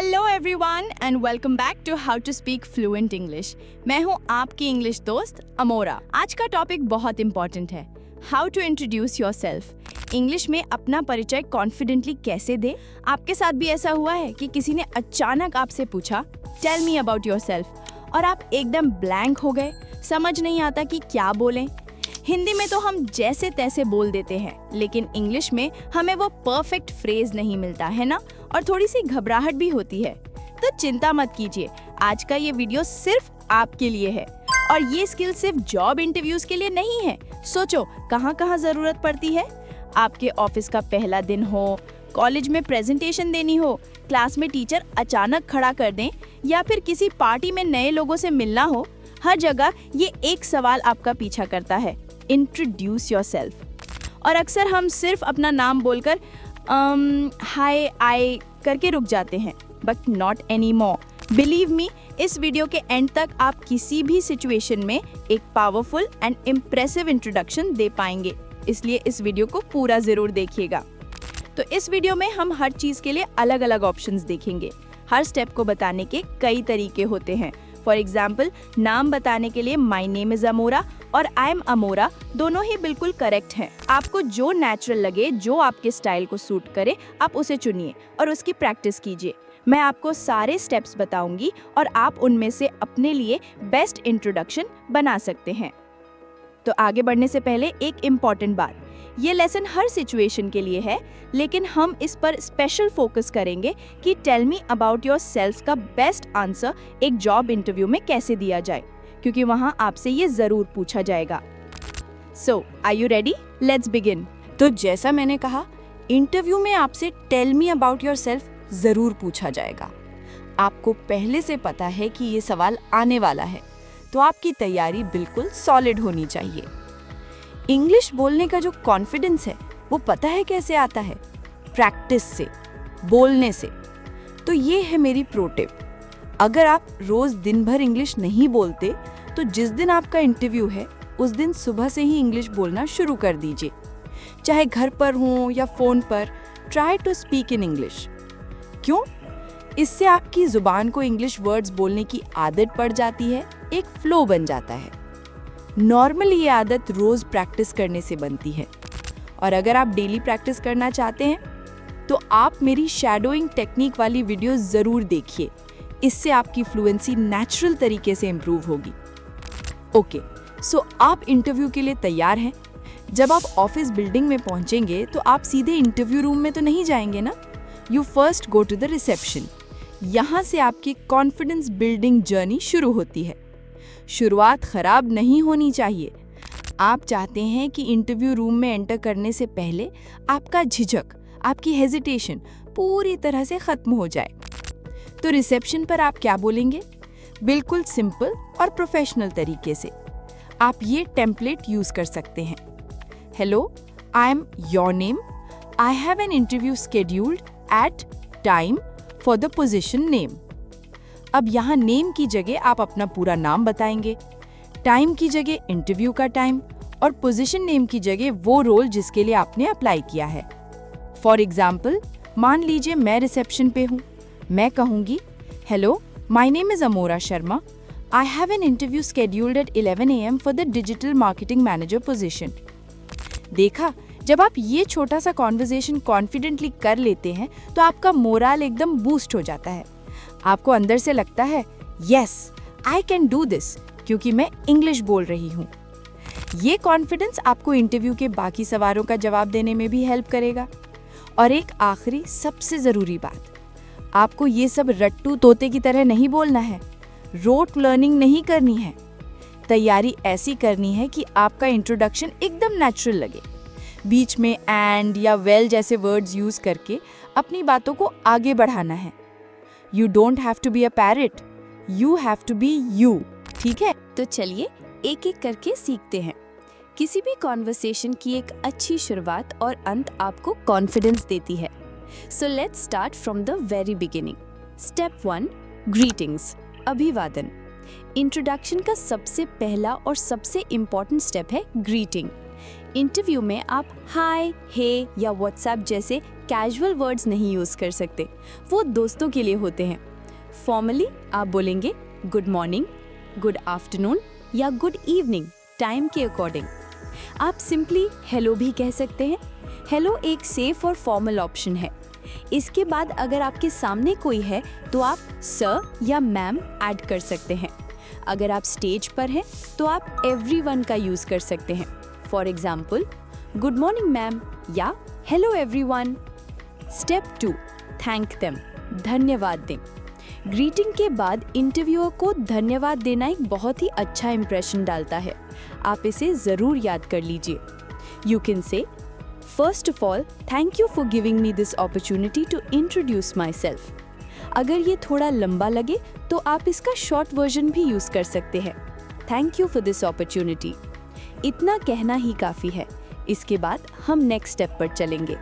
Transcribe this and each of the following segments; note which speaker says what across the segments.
Speaker 1: Hello everyone and welcome back to how to speak fluent English. मैं हूँ आपकी English दोस्त अमोरा। आज का टॉपिक बहुत इंपॉर्टेंट है, how to introduce yourself. English में अपना परिचय कॉन्फिडेंटली कैसे दे। आपके साथ भी ऐसा हुआ है कि किसी ने अचानक आपसे पूछा टेल मी अबाउट योरसेल्फ और आप एकदम ब्लैंक हो गए, समझ नहीं आता कि क्या बोलें। हिंदी में तो हम जैसे तैसे बोल देते हैं, लेकिन इंग्लिश में हमें वो परफेक्ट फ्रेज नहीं मिलता है ना, और थोड़ी सी घबराहट भी होती है। तो चिंता मत कीजिए, आज का ये वीडियो सिर्फ आपके लिए है और ये स्किल सिर्फ जॉब इंटरव्यूज के लिए नहीं है। सोचो कहाँ कहाँ जरूरत पड़ती है। आपके ऑफिस का पहला दिन हो, कॉलेज में प्रेजेंटेशन देनी हो, क्लास में टीचर अचानक खड़ा कर दें या फिर किसी पार्टी में नए लोगों से मिलना हो, हर जगह ये एक सवाल आपका पीछा करता है, इंट्रोड्यूस योरसेल्फ। और अक्सर हम सिर्फ अपना नाम बोलकर हाय आई करके रुक जाते हैं, but not any more. Believe me, इस वीडियो के एंड तक आप किसी भी सिचुएशन में एक पावरफुल एंड इम्प्रेसिव इंट्रोडक्शन दे पाएंगे, इसलिए इस वीडियो को पूरा जरूर देखिएगा। तो इस वीडियो में हम हर चीज के लिए अलग अलग ऑप्शंस देखेंगे। हर स्टेप को बताने के कई तरीके होते हैं। फॉर एग्जाम्पल, नाम बताने के लिए माई नेम इज अमोरा और आई एम अमोरा दोनों ही बिल्कुल करेक्ट हैं। आपको जो नेचुरल लगे, जो आपके स्टाइल को सूट करे, आप उसे चुनिए और उसकी प्रैक्टिस कीजिए। मैं आपको सारे स्टेप्स बताऊंगी और आप उनमें से अपने लिए बेस्ट इंट्रोडक्शन बना सकते हैं। तो आगे बढ़ने से पहले एक इम्पॉर्टेंट बात, ये लेसन हर सिचुएशन के लिए है, लेकिन हम इस पर स्पेशल फोकस करेंगे कि tell me about yourself का बेस्ट आंसर एक जॉब इंटरव्यू में कैसे दिया जाए, क्योंकि वहाँ आपसे ये जरूर पूछा जाएगा। So are you ready? Let's begin.
Speaker 2: तो जैसा मैंने कहा, इंटरव्यू में आपसे tell me about yourself जरूर पूछा जाएगा। आपको पहले से पता है कि ये सवाल आने वाला है, तो आपकी तैयारी बिल्कुल सॉलिड होनी चाहिए। इंग्लिश बोलने का जो कॉन्फिडेंस है वो पता है कैसे आता है? प्रैक्टिस से, बोलने से। तो ये है मेरी प्रो टिप। अगर आप रोज दिन भर इंग्लिश नहीं बोलते, तो जिस दिन आपका इंटरव्यू है उस दिन सुबह से ही इंग्लिश बोलना शुरू कर दीजिए। चाहे घर पर हो या फोन पर, try to speak in English. क्यों? इससे आपकी जुबान को इंग्लिश वर्ड्स बोलने की आदत पड़ जाती है, एक फ्लो बन जाता है। नॉर्मली ये आदत रोज प्रैक्टिस करने से बनती है, और अगर आप डेली प्रैक्टिस करना चाहते हैं तो आप मेरी शैडोइंग टेक्निक वाली वीडियो जरूर देखिए। इससे आपकी फ्लुएंसी नेचुरल तरीके से इम्प्रूव होगी। ओके, सो आप इंटरव्यू के लिए तैयार हैं। जब आप ऑफिस बिल्डिंग में पहुंचेंगे तो आप सीधे इंटरव्यू रूम में तो नहीं जाएंगे ना। You first go to the reception. यहाँ से आपकी कॉन्फिडेंस बिल्डिंग जर्नी शुरू होती है। शुरुआत खराब नहीं होनी चाहिए। आप चाहते हैं कि इंटरव्यू रूम में एंटर करने से पहले आपका झिझक, आपकी हेजिटेशन पूरी तरह से खत्म हो जाए। तो रिसेप्शन पर आप क्या बोलेंगे? बिल्कुल सिंपल और प्रोफेशनल तरीके से आप ये टेम्पलेट यूज कर सकते हैं। Hello, I am your name, I have an interview scheduled at time for the position name. अब यहाँ नेम की जगह आप अपना पूरा नाम बताएंगे, टाइम की जगह इंटरव्यू का टाइम और पोजीशन नेम की जगह वो रोल जिसके लिए आपने अप्लाई किया है। फॉर एग्जाम्पल, मान लीजिए मैं रिसेप्शन पे हूँ। मैं कहूँगी, hello, my name is Amora Sharma, I have an interview scheduled at 11 AM for the digital marketing manager position. देखा, जब आप ये छोटा सा कॉन्वर्सेशन कॉन्फिडेंटली कर लेते हैं तो आपका मोराल एकदम बूस्ट हो जाता है। आपको अंदर से लगता है yes I can do this, क्योंकि मैं इंग्लिश बोल रही हूँ। ये कॉन्फिडेंस आपको इंटरव्यू के बाकी सवालों का जवाब देने में भी हेल्प करेगा। और एक आखिरी सबसे जरूरी बात, आपको ये सब रट्टू तोते की तरह नहीं बोलना है, रोट लर्निंग नहीं करनी है। तैयारी ऐसी करनी है कि आपका इंट्रोडक्शन एकदम नेचुरल लगे। बीच में एंड या वेल जैसे वर्ड्स यूज करके अपनी बातों को आगे बढ़ाना है। You don't have to be a parrot. You have to be you. ठीक है?
Speaker 1: तो चलिए एक एक करके सीखते हैं। किसी भी कॉन्वर्सेशन की एक अच्छी शुरुआत और अंत आपको कॉन्फिडेंस देती है। So let's start from the very beginning. Step 1, greetings, अभिवादन। इंट्रोडक्शन का सबसे पहला और सबसे इम्पोर्टेंट स्टेप है ग्रीटिंग।
Speaker 2: इंटरव्यू में आप हाय, हे या व्हाट्सएप जैसे कैजुअल वर्ड्स नहीं यूज़ कर सकते, वो दोस्तों के लिए होते हैं। फॉर्मली आप बोलेंगे गुड मॉर्निंग, गुड आफ्टरनून या गुड इवनिंग टाइम के अकॉर्डिंग। आप सिंपली हेलो भी कह सकते हैं। हेलो एक सेफ और फॉर्मल ऑप्शन है। इसके बाद अगर आपके सामने कोई है तो आप सर या मैम ऐड कर सकते हैं। अगर आप स्टेज पर हैं तो आप एवरीवन का यूज़ कर सकते हैं। For example good morning ma'am या hello everyone. Step 2, thank them, धन्यवाद दें। ग्रीटिंग के बाद इंटरव्यूअर को धन्यवाद देना एक बहुत ही अच्छा इंप्रेशन डालता है। आप इसे ज़रूर याद कर लीजिए। You can say first of all thank you for giving me this opportunity to introduce myself. अगर ये थोड़ा लंबा लगे तो आप इसका शॉर्ट वर्जन भी यूज़ कर सकते हैं, thank you for this opportunity. इतना कहना ही काफ़ी है। इसके बाद हम नेक्स्ट स्टेप पर चलेंगे।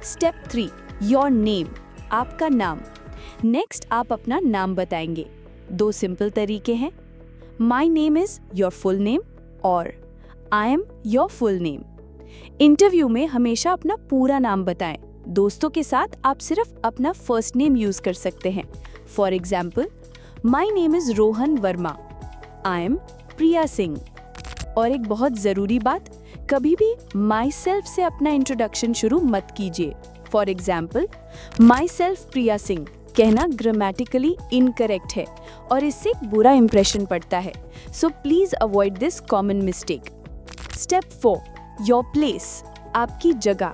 Speaker 2: स्टेप 3, योर नेम, आपका नाम। नेक्स्ट आप अपना नाम बताएंगे। 2 सिंपल तरीके हैं, my name is your full name और I am your full name. Interview में हमेशा अपना पूरा नाम बताएं। दोस्तों के साथ आप सिर्फ अपना फर्स्ट नेम यूज कर सकते हैं। For example my name is Rohan Verma, I am Priya Singh. और एक बहुत ज़रूरी बात, कभी भी माई सेल्फ से अपना इंट्रोडक्शन शुरू मत कीजिए। फॉर एग्जाम्पल माई सेल्फ प्रिया सिंह कहना ग्रामेटिकली इनकरेक्ट है और इससे एक बुरा इंप्रेशन पड़ता है। So please avoid this common mistake. Step 4, your place, आपकी जगह।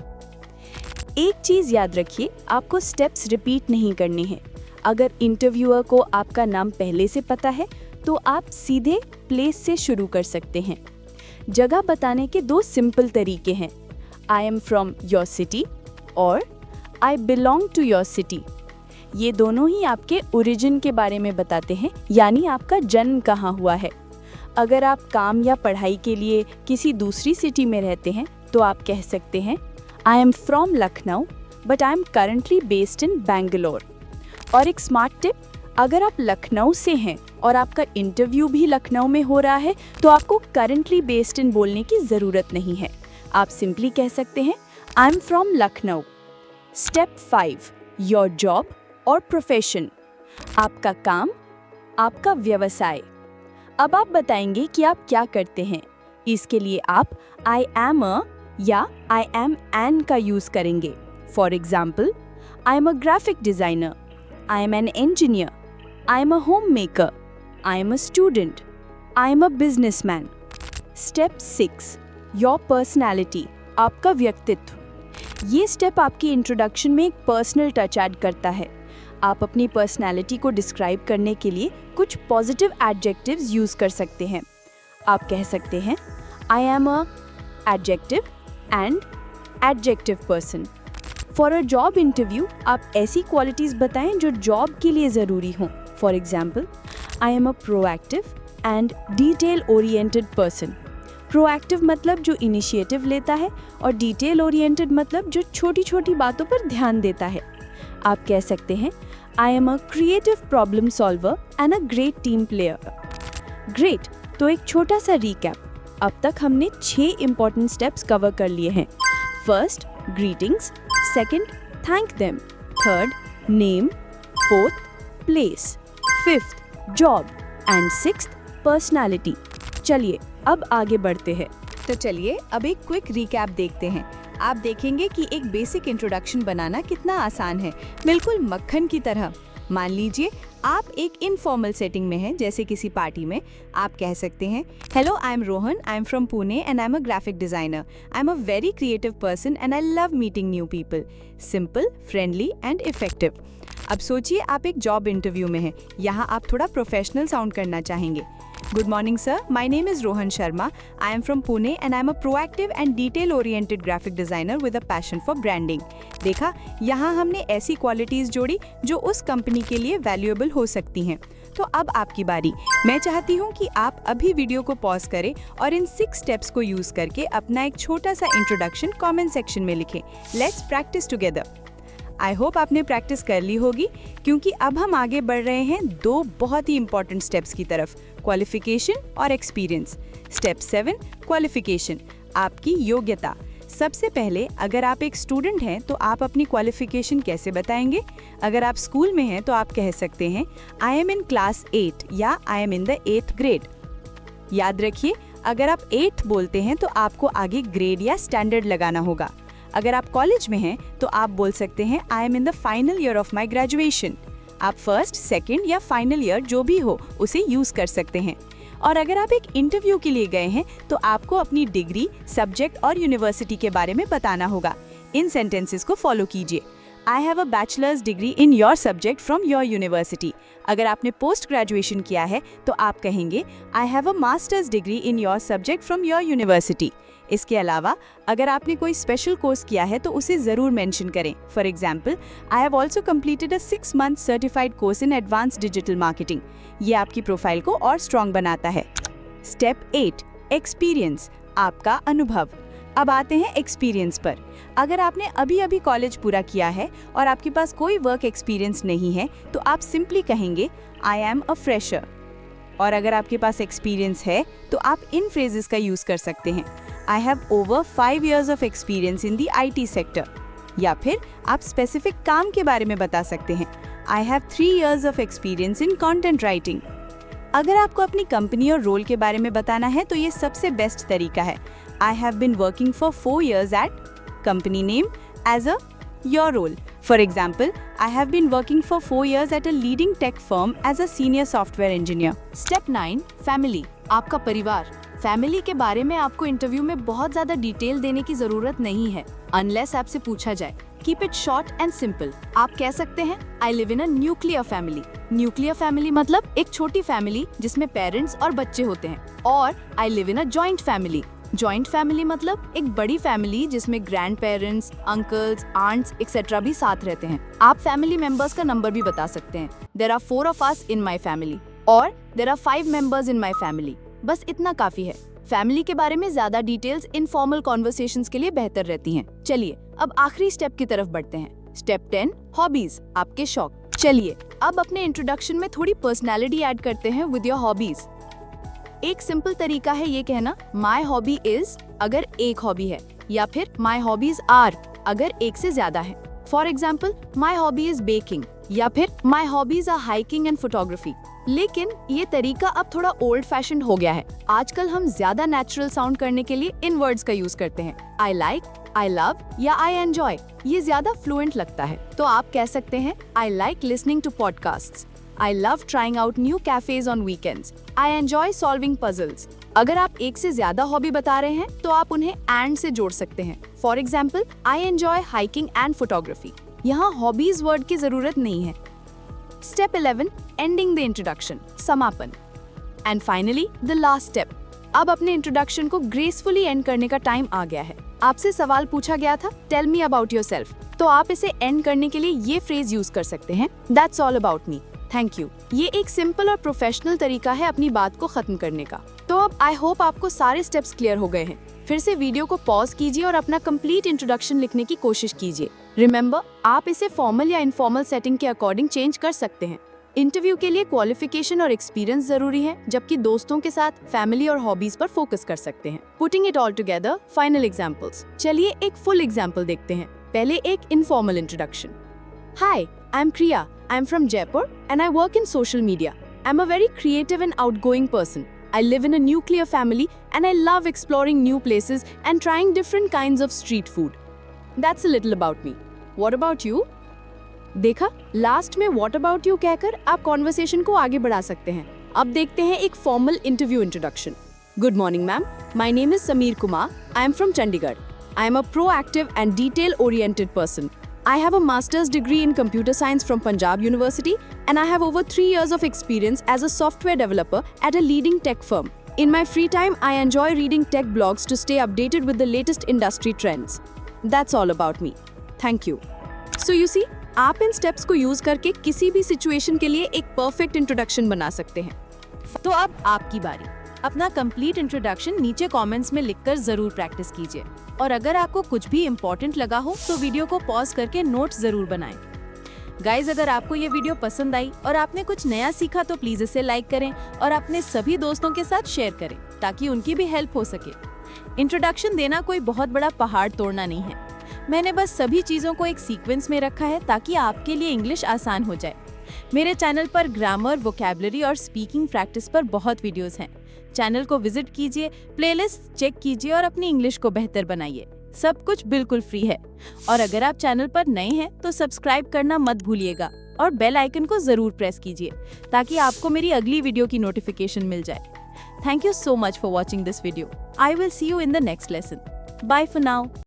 Speaker 2: एक चीज़ याद रखिए, आपको स्टेप्स रिपीट नहीं करने हैं। अगर इंटरव्यूअर को आपका नाम पहले से पता है तो आप सीधे प्लेस से शुरू कर सकते हैं। जगह बताने के 2 सिंपल तरीके हैं, I am from your city और I belong to your city. ये दोनों ही आपके ओरिजिन के बारे में बताते हैं, यानी आपका जन्म कहाँ हुआ है। अगर आप काम या पढ़ाई के लिए किसी दूसरी सिटी में रहते हैं तो आप कह सकते हैं I am from Lucknow but I am currently based in Bangalore. और एक स्मार्ट टिप, अगर आप लखनऊ से हैं और आपका इंटरव्यू भी लखनऊ में हो रहा है तो आपको करंटली बेस्ड इन बोलने की ज़रूरत नहीं है। आप सिंपली कह सकते हैं I am from Lucknow. Step 5, your job और प्रोफेशन, आपका काम, आपका व्यवसाय। अब आप बताएंगे कि आप क्या करते हैं। इसके लिए आप आई एम अ या आई एम एन का यूज़ करेंगे। For example I am a graphic designer, I am an engineer, I am a home maker, I am a student, I am a businessman. Step 6, your personality, आपका व्यक्तित्व। ये step आपकी introduction में एक personal touch add करता है। आप अपनी पर्सनैलिटी को डिस्क्राइब करने के लिए कुछ पॉजिटिव एडजेक्टिव्स यूज़ कर सकते हैं। आप कह सकते हैं I am a adjective and adjective person. For a job interview आप ऐसी क्वालिटीज़ बताएं जो जॉब के लिए ज़रूरी हों। For example I am a proactive and detail oriented person. Proactive मतलब जो इनिशिएटिव लेता है और डिटेल ओरिएंटेड मतलब जो छोटी छोटी बातों पर ध्यान देता है। आप कह सकते हैं I am a creative problem solver and a great team player. Great, तो एक छोटा सा रिकैप। अब तक हमने 6 इंपॉर्टेंट स्टेप्स कवर कर लिए हैं। First, greetings. Second, thank them. Third, name. Fourth, place. Fifth, job. And sixth, personality. चलिए अब आगे बढ़ते हैं।
Speaker 1: तो चलिए अब एक क्विक रिकैप देखते हैं। आप देखेंगे कि एक बेसिक इंट्रोडक्शन बनाना कितना आसान है, बिल्कुल मक्खन की तरह। मान लीजिए आप एक इनफॉर्मल सेटिंग में हैं, जैसे किसी पार्टी में। आप कह सकते हैं hello, I M Rohan, I am from Pune and I am a graphic designer. I am a very creative person and I love meeting new people. Simple, friendly and effective. अब सोचिए आप एक जॉब इंटरव्यू में हैं। यहाँ आप थोड़ा प्रोफेशनल साउंड करना चाहेंगे। Good morning, sir. My name is Rohan Sharma. I am from Pune and I am a proactive and detail-oriented graphic designer with a passion for branding. देखा, यहाँ हमने ऐसी क्वालिटीज जोड़ी जो उस कंपनी के लिए वैल्यूएबल हो सकती हैं। तो अब आपकी बारी। मैं चाहती हूँ कि आप अभी वीडियो को पॉज करें और इन 6 स्टेप्स को यूज करके अपना एक छोटा सा इंट्रोडक्शन कमेंट सेक्शन में लिखें। Let's practice together. I hope आपने प्रैक्टिस कर ली होगी, क्योंकि अब हम आगे बढ़ रहे हैं 2 बहुत ही इंपॉर्टेंट स्टेप्स की तरफ, क्वालिफिकेशन और एक्सपीरियंस। Step 7, qualification.
Speaker 2: आपकी योग्यता। सबसे पहले अगर आप एक स्टूडेंट हैं तो आप अपनी क्वालिफिकेशन कैसे बताएंगे? अगर आप स्कूल में हैं तो आप कह सकते हैं आई एम इन क्लास 8 या I am in the 8th grade. याद रखिए, अगर आप 8th बोलते हैं तो आपको आगे ग्रेड या स्टैंडर्ड लगाना होगा। अगर आप कॉलेज में हैं तो आप बोल सकते हैं I M in the final year of my graduation. आप फर्स्ट, सेकेंड या फाइनल ईयर जो भी हो उसे यूज कर सकते हैं। और अगर आप एक इंटरव्यू के लिए गए हैं तो आपको अपनी डिग्री, सब्जेक्ट और यूनिवर्सिटी के बारे में बताना होगा। इन सेंटेंसेस को फॉलो कीजिए। I have a bachelors degree in your subject from your university. अगर आपने पोस्ट ग्रेजुएशन किया है तो आप कहेंगे I have a masters degree in your subject from your university. इसके अलावा अगर आपने कोई स्पेशल कोर्स किया है तो उसे ज़रूर मेंशन करें। For example, I have also completed a 6 month certified course in advance digital marketing. ये आपकी प्रोफाइल को और स्ट्रॉन्ग बनाता है। स्टेप 8, एक्सपीरियंस, आपका अनुभव। अब आते हैं एक्सपीरियंस पर। अगर आपने अभी कॉलेज पूरा किया है और आपके पास कोई वर्क एक्सपीरियंस नहीं है तो आप सिंपली कहेंगे आई एम अ फ्रेशर। और अगर आपके पास एक्सपीरियंस है तो आप इन फ्रेजेस का यूज कर सकते हैं। I have over 5 years of experience in the IT sector. या फिर आप स्पेसिफिक काम के बारे में बता सकते हैं I have 3 years of experience in content writing. अगर आपको अपनी कंपनी और रोल के बारे में बताना है तो ये सबसे बेस्ट तरीका है। I have been working for 4 years at company name as a your role. For example, I have been working for 4 years at a leading tech firm as a senior software engineer.
Speaker 1: Step 9, family, आपका परिवार। Family के बारे में आपको interview में बहुत ज्यादा detail देने की जरूरत नहीं है, अनलेस आपसे पूछा जाए। Keep it short and simple. आप कह सकते हैं आई live in a nuclear family. Nuclear family मतलब एक छोटी फैमिली जिसमें पेरेंट्स और बच्चे होते हैं। और I live in a joint family. Joint family मतलब एक बड़ी फैमिली जिसमें grandparents, uncles, aunts etcetera भी साथ रहते हैं। आप फैमिली मेंबर्स का नंबर भी बता सकते हैं। There are 4 of us in my family और there are 5 members in my family. बस इतना काफी है। फैमिली के बारे में ज्यादा डिटेल्स इनफॉर्मल कॉन्वर्सेशंस के लिए बेहतर रहती हैं। चलिए अब आखिरी स्टेप की तरफ बढ़ते हैं। स्टेप 10, हॉबीज, आपके शौक। चलिए अब अपने इंट्रोडक्शन में थोड़ी पर्सनैलिटी ऐड करते हैं विद योर हॉबीज। एक सिंपल तरीका है ये कहना माई हॉबी इज अगर एक हॉबी है, या फिर माई हॉबीज आर अगर एक से ज्यादा है। For example, my hobby is baking या फिर my hobbies are hiking and photography. लेकिन ये तरीका अब थोड़ा ओल्ड फैशन हो गया है। आजकल हम ज्यादा नेचुरल साउंड करने के लिए इन वर्ड्स का यूज करते हैं। आई लाइक, आई लव या आई एंजॉय। ये ज्यादा फ्लुएंट लगता है, तो आप कह सकते हैं I like listening to podcasts. I love trying out new cafes on weekends. I enjoy solving puzzles. अगर आप एक से ज्यादा हॉबी बता रहे हैं तो आप उन्हें एंड से जोड़ सकते हैं। For example, I enjoy hiking and photography. यहाँ हॉबीज वर्ड की जरूरत नहीं है। स्टेप 11, एंडिंग द इंट्रोडक्शन, समापन। And finally the last step. अब अपने इंट्रोडक्शन को ग्रेसफुली एंड करने का टाइम आ गया है। आपसे सवाल पूछा गया था टेल मी अबाउट योरसेल्फ, तो आप इसे एंड करने के लिए ये फ्रेज यूज कर सकते हैं that's all about me, thank you. ये एक सिंपल और प्रोफेशनल तरीका है अपनी बात को खत्म करने का। तो अब आई होप आपको सारे स्टेप्स क्लियर हो गए हैं। फिर से वीडियो को पॉज कीजिए और अपना कंप्लीट इंट्रोडक्शन लिखने की कोशिश कीजिए। रिमेंबर, आप इसे फॉर्मल या इनफॉर्मल सेटिंग के अकॉर्डिंग चेंज कर सकते हैं। इंटरव्यू के लिए क्वालिफिकेशन और एक्सपीरियंस जरूरी है, जबकि दोस्तों के साथ फैमिली और हॉबीज पर फोकस कर सकते हैं। Putting it all together, final examples. चलिए एक फुल एग्जांपल देखते हैं। पहले एक informal introduction. Hi, I am Priya, I am from Jaipur and I work in social media. I am a very creative and outgoing person. I live in a nuclear family and I love exploring new places and trying different kinds of street food. That's a little about me. What about you? देखा, last में what about you कहकर आप conversation को आगे बढ़ा सकते हैं। अब देखते हैं एक formal interview introduction. Good morning, ma'am. My name is Sameer Kumar. I am from Chandigarh. I am a proactive and detail-oriented person. I have a master's degree in computer science from Punjab University and I have over 3 years of experience as a software developer at a leading tech firm. In my free time, I enjoy reading tech blogs to stay updated with the latest industry trends. That's all about me. Thank you. So you see, आप इन steps को use करके किसी भी situation के लिए एक perfect introduction बना सकते हैं।
Speaker 2: तो अब आपकी बारी। अपना कंप्लीट इंट्रोडक्शन नीचे कमेंट्स में लिखकर जरूर प्रैक्टिस कीजिए। और अगर आपको कुछ भी इम्पोर्टेंट लगा हो तो वीडियो को पॉज करके नोट्स जरूर बनाएं। गाइज, अगर आपको ये वीडियो पसंद आई और आपने कुछ नया सीखा तो प्लीज इसे लाइक करें और अपने सभी दोस्तों के साथ शेयर करें ताकि उनकी भी हेल्प हो सके। इंट्रोडक्शन देना कोई बहुत बड़ा पहाड़ तोड़ना नहीं है। मैंने बस सभी चीज़ों को एक सीक्वेंस में रखा है ताकि आपके लिए इंग्लिश आसान हो जाए। मेरे चैनल पर ग्रामर, वोकैबुलरी और स्पीकिंग प्रैक्टिस पर बहुत वीडियोस हैं। चैनल को विजिट कीजिए, प्लेलिस्ट चेक कीजिए और अपनी इंग्लिश को बेहतर बनाइए। सब कुछ बिल्कुल फ्री है। और अगर आप चैनल पर नए हैं तो सब्सक्राइब करना मत भूलिएगा और बेल आइकन को जरूर प्रेस कीजिए ताकि आपको मेरी अगली वीडियो की नोटिफिकेशन मिल जाए। Thank you so much for watching this video. I will see you in the next lesson. Bye for now.